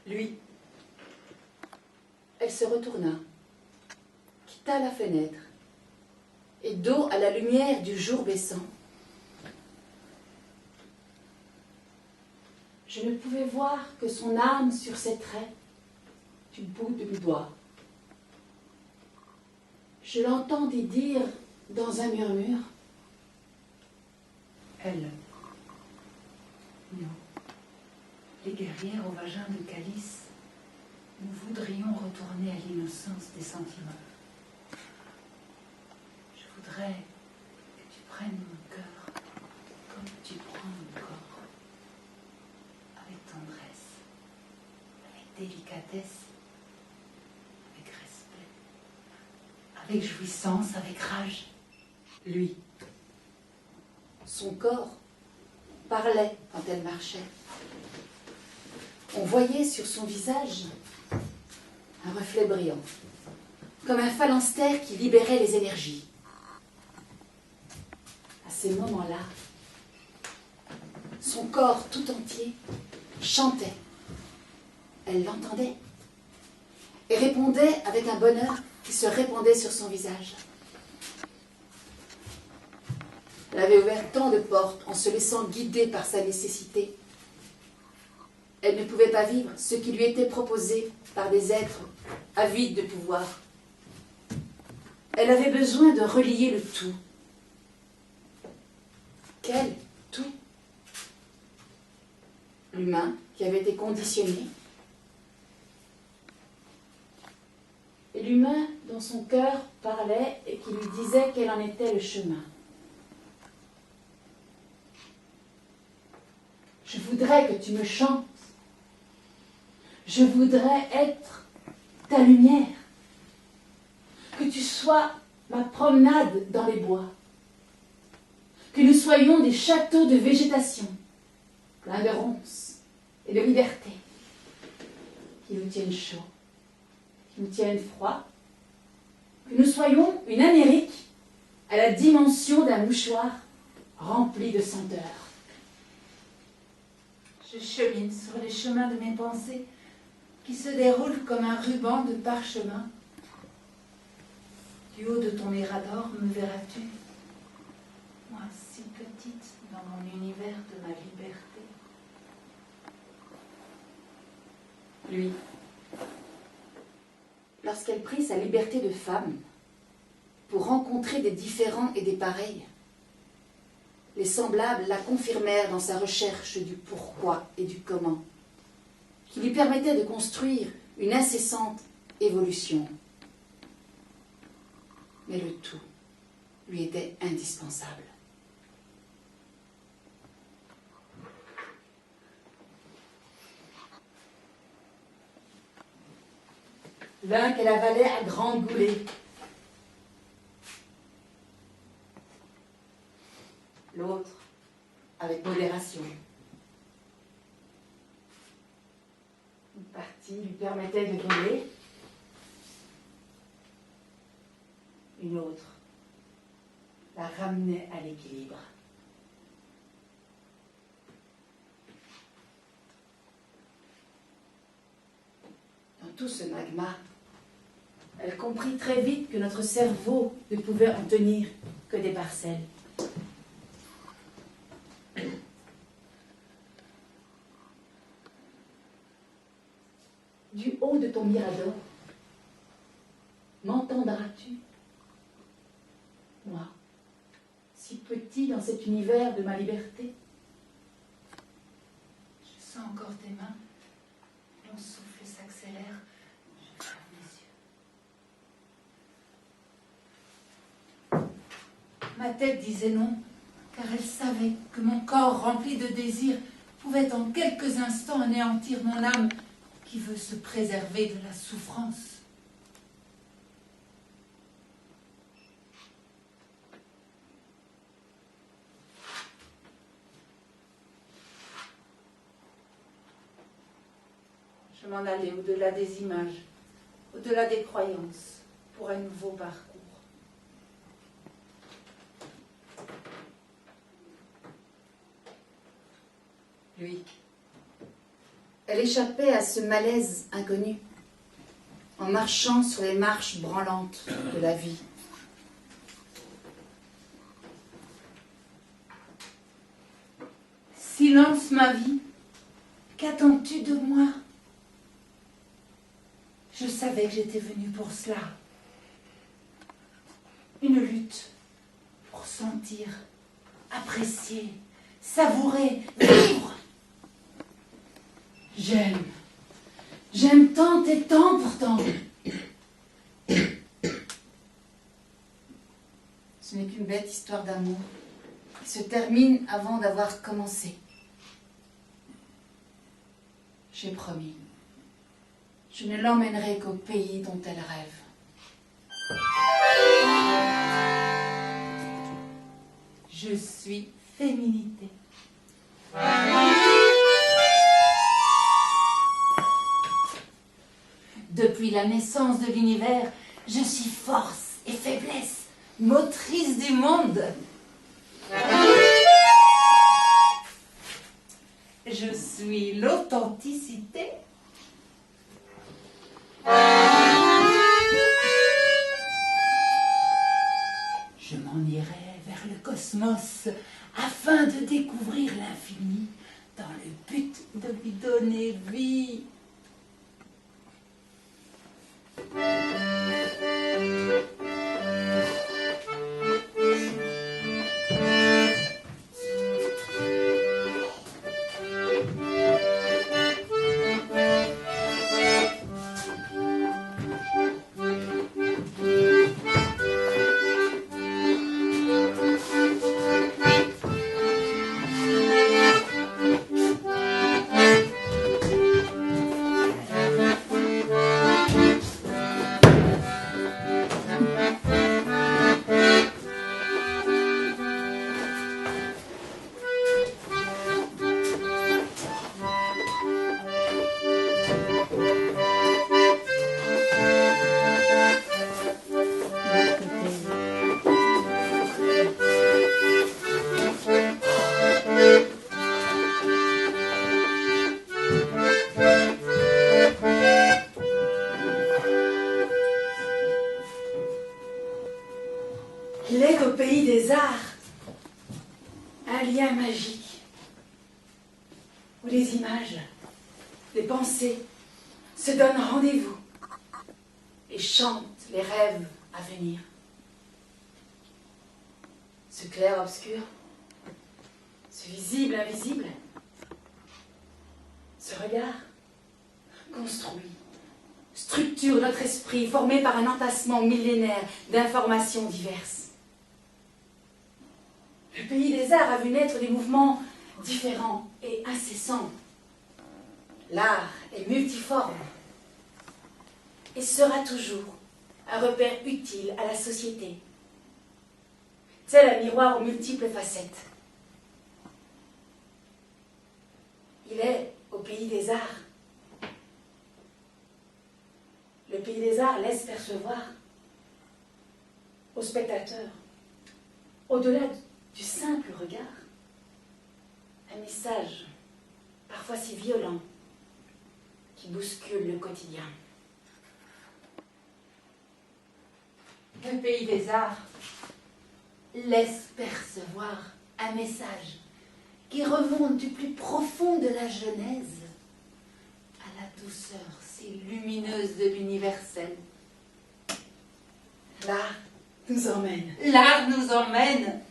Lui. Elle se retourna, quitta la fenêtre, et dos à la lumière du jour baissant, je ne pouvais voir que son âme sur ses traits du bout de mes doigts. Je l'entendis dire dans un murmure, « Elle, nous, les guerrières au vagin de calice, nous voudrions retourner à l'innocence des sentiments. Je voudrais que tu prennes mon cœur comme tu prends mon corps, avec tendresse, avec délicatesse, avec respect, avec jouissance, avec rage. » Lui. Son corps parlait quand elle marchait. On voyait sur son visage un reflet brillant, comme un phalanstère qui libérait les énergies. À ces moments-là, son corps tout entier chantait. Elle l'entendait et répondait avec un bonheur qui se répandait sur son visage. Elle avait ouvert tant de portes en se laissant guider par sa nécessité. Elle ne pouvait pas vivre ce qui lui était proposé par des êtres avides de pouvoir. Elle avait besoin de relier le tout. Quel tout? L'humain qui avait été conditionné, et l'humain dont son cœur parlait et qui lui disait quel en était le chemin. Je voudrais que tu me chantes. Je voudrais être ta lumière. Que tu sois ma promenade dans les bois. Que nous soyons des châteaux de végétation, pleins de ronces et de liberté, qui nous tiennent chaud, qui nous tiennent froid. Que nous soyons une Amérique à la dimension d'un mouchoir rempli de senteurs. Je chemine sur les chemins de mes pensées qui se déroulent comme un ruban de parchemin. Du haut de ton mirador, me verras-tu, moi si petite dans mon univers de ma liberté. Lui, lorsqu'elle prit sa liberté de femme pour rencontrer des différents et des pareils, les semblables la confirmèrent dans sa recherche du pourquoi et du comment, qui lui permettait de construire une incessante évolution. Mais le tout lui était indispensable. L'un qu'elle avalait à grandes goulées, l'autre avec modération. Une partie lui permettait de voler, une autre la ramenait à l'équilibre. Dans tout ce magma, elle comprit très vite que notre cerveau ne pouvait en tenir que des parcelles. Du haut de ton mirador, m'entendras-tu? Moi, si petit dans cet univers de ma liberté. Je sens encore tes mains, mon souffle s'accélère, je ferme les yeux. Ma tête disait non, car elle savait que mon corps rempli de désir pouvait en quelques instants anéantir mon âme qui veut se préserver de la souffrance. Je m'en allais au-delà des images, au-delà des croyances, pour un nouveau parcours. Lui, Elle échappait à ce malaise inconnu en marchant sur les marches branlantes de la vie. Silence, ma vie, qu'attends-tu de moi? Je savais que j'étais venue pour cela. Une lutte pour sentir, apprécier, savourer, vivre. J'aime tant et tant pourtant. Ce n'est qu'une bête histoire d'amour qui se termine avant d'avoir commencé. J'ai promis. Je ne l'emmènerai qu'au pays dont elle rêve. Je suis féminité. Depuis la naissance de l'univers, je suis force et faiblesse, motrice du monde. Je suis l'authenticité. Je m'en irai vers le cosmos afin de découvrir l'infini dans le but de lui donner vie. Il est au pays des arts un lien magique où les images, les pensées se donnent rendez-vous et chantent les rêves à venir. Ce clair-obscur, ce visible-invisible, ce regard construit, structure notre esprit formé par un entassement millénaire d'informations diverses. Le pays des arts a vu naître des mouvements différents et incessants. L'art est multiforme et sera toujours un repère utile à la société, tel un miroir aux multiples facettes. Il est au pays des arts. Le pays des arts laisse percevoir aux spectateurs, au-delà du simple regard, un message parfois si violent qui bouscule le quotidien. Le pays des arts laisse percevoir un message qui remonte du plus profond de la Genèse à la douceur si lumineuse de l'universel. L'art nous emmène. L'art nous emmène.